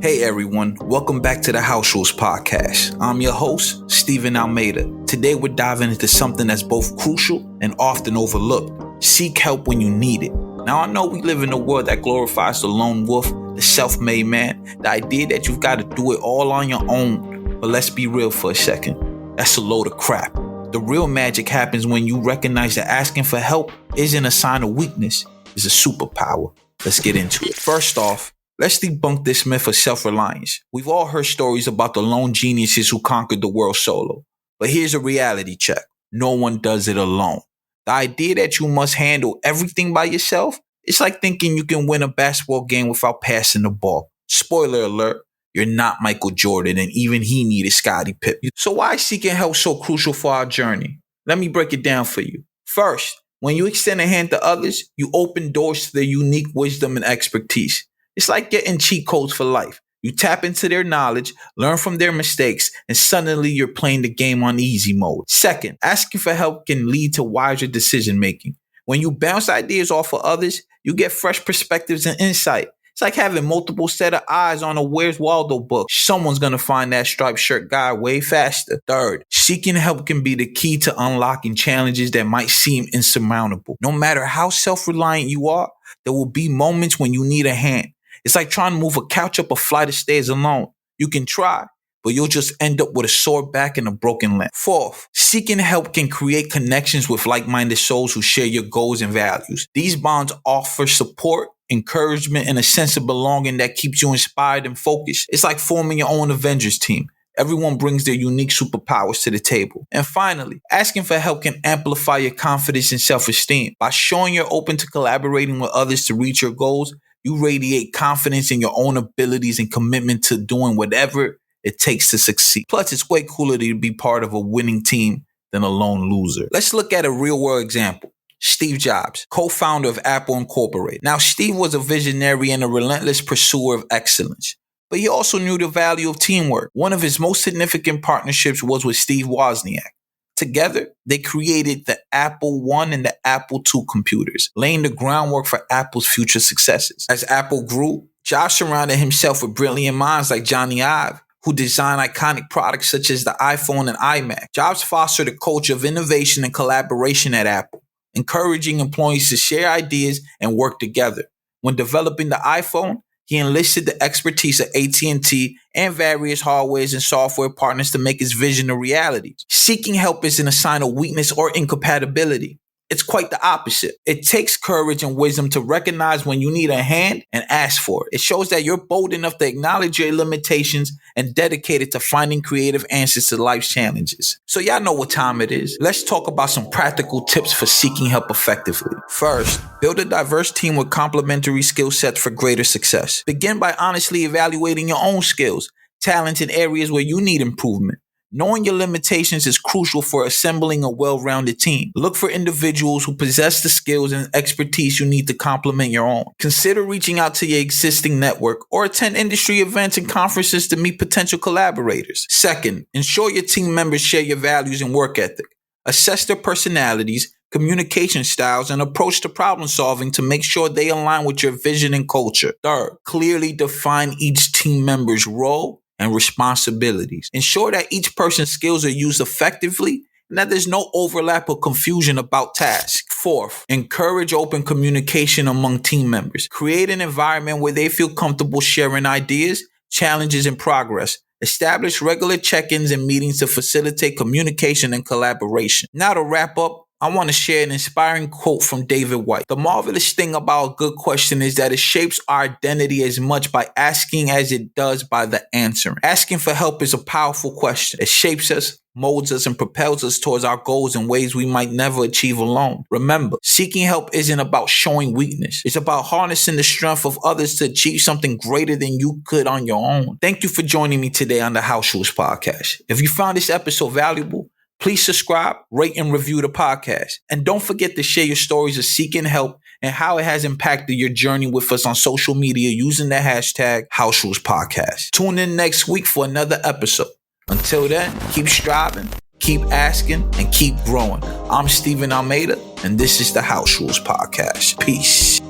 Hey everyone, welcome back to the House Rules Podcast. I'm your host, Stephen Almeida. Today we're diving into something that's both crucial and often overlooked. Seek help when you need it. Now I know we live in a world that glorifies the lone wolf, the self-made man, the idea that you've got to do it all on your own. But let's be real for a second. That's a load of crap. The real magic happens when you recognize that asking for help isn't a sign of weakness, it's a superpower. Let's get into it. First off, let's debunk this myth of self-reliance. We've all heard stories about the lone geniuses who conquered the world solo. But here's a reality check. No one does it alone. The idea that you must handle everything by yourself, it's like thinking you can win a basketball game without passing the ball. Spoiler alert, you're not Michael Jordan, and even he needed Scottie Pippen. So why is seeking help so crucial for our journey? Let me break it down for you. First, when you extend a hand to others, you open doors to their unique wisdom and expertise. It's like getting cheat codes for life. You tap into their knowledge, learn from their mistakes, and suddenly you're playing the game on easy mode. Second, asking for help can lead to wiser decision making. When you bounce ideas off of others, you get fresh perspectives and insight. It's like having multiple set of eyes on a Where's Waldo book. Someone's going to find that striped shirt guy way faster. Third, seeking help can be the key to unlocking challenges that might seem insurmountable. No matter how self-reliant you are, there will be moments when you need a hand. It's like trying to move a couch up a flight of stairs alone. You can try, but you'll just end up with a sore back and a broken leg. Fourth, seeking help can create connections with like-minded souls who share your goals and values. These bonds offer support, encouragement, and a sense of belonging that keeps you inspired and focused. It's like forming your own Avengers team. Everyone brings their unique superpowers to the table. And finally, asking for help can amplify your confidence and self-esteem. By showing you're open to collaborating with others to reach your goals, you radiate confidence in your own abilities and commitment to doing whatever it takes to succeed. Plus, it's way cooler to be part of a winning team than a lone loser. Let's look at a real-world example. Steve Jobs, co-founder of Apple Incorporated. Now, Steve was a visionary and a relentless pursuer of excellence, but he also knew the value of teamwork. One of his most significant partnerships was with Steve Wozniak. Together, they created the Apple I and the Apple II computers, laying the groundwork for Apple's future successes. As Apple grew, Jobs surrounded himself with brilliant minds like Johnny Ive, who designed iconic products such as the iPhone and iMac. Jobs fostered a culture of innovation and collaboration at Apple, encouraging employees to share ideas and work together. When developing the iPhone, he enlisted the expertise of AT&T and various hardware and software partners to make his vision a reality. Seeking help isn't a sign of weakness or incompatibility. It's quite the opposite. It takes courage and wisdom to recognize when you need a hand and ask for it. It shows that you're bold enough to acknowledge your limitations and dedicated to finding creative answers to life's challenges. So y'all know what time it is. Let's talk about some practical tips for seeking help effectively. First, build a diverse team with complementary skill sets for greater success. Begin by honestly evaluating your own skills, talents, and areas where you need improvement. Knowing your limitations is crucial for assembling a well-rounded team. Look for individuals who possess the skills and expertise you need to complement your own. Consider reaching out to your existing network or attend industry events and conferences to meet potential collaborators. Second, ensure your team members share your values and work ethic. Assess their personalities, communication styles, and approach to problem solving to make sure they align with your vision and culture. Third, clearly define each team member's role and responsibilities. Ensure that each person's skills are used effectively and that there's no overlap or confusion about tasks. Fourth, encourage open communication among team members. Create an environment where they feel comfortable sharing ideas, challenges, and progress. Establish regular check-ins and meetings to facilitate communication and collaboration. Now to wrap up, I want to share an inspiring quote from David White. The marvelous thing about a good question is that it shapes our identity as much by asking as it does by the answering. Asking for help is a powerful question. It shapes us, molds us, and propels us towards our goals in ways we might never achieve alone. Remember, seeking help isn't about showing weakness. It's about harnessing the strength of others to achieve something greater than you could on your own. Thank you for joining me today on the House Rules Podcast. If you found this episode valuable, please subscribe, rate, and review the podcast. And don't forget to share your stories of seeking help and how it has impacted your journey with us on social media using the hashtag House Rules Podcast. Tune in next week for another episode. Until then, keep striving, keep asking, and keep growing. I'm Stephen Almeida, and this is the House Rules Podcast. Peace.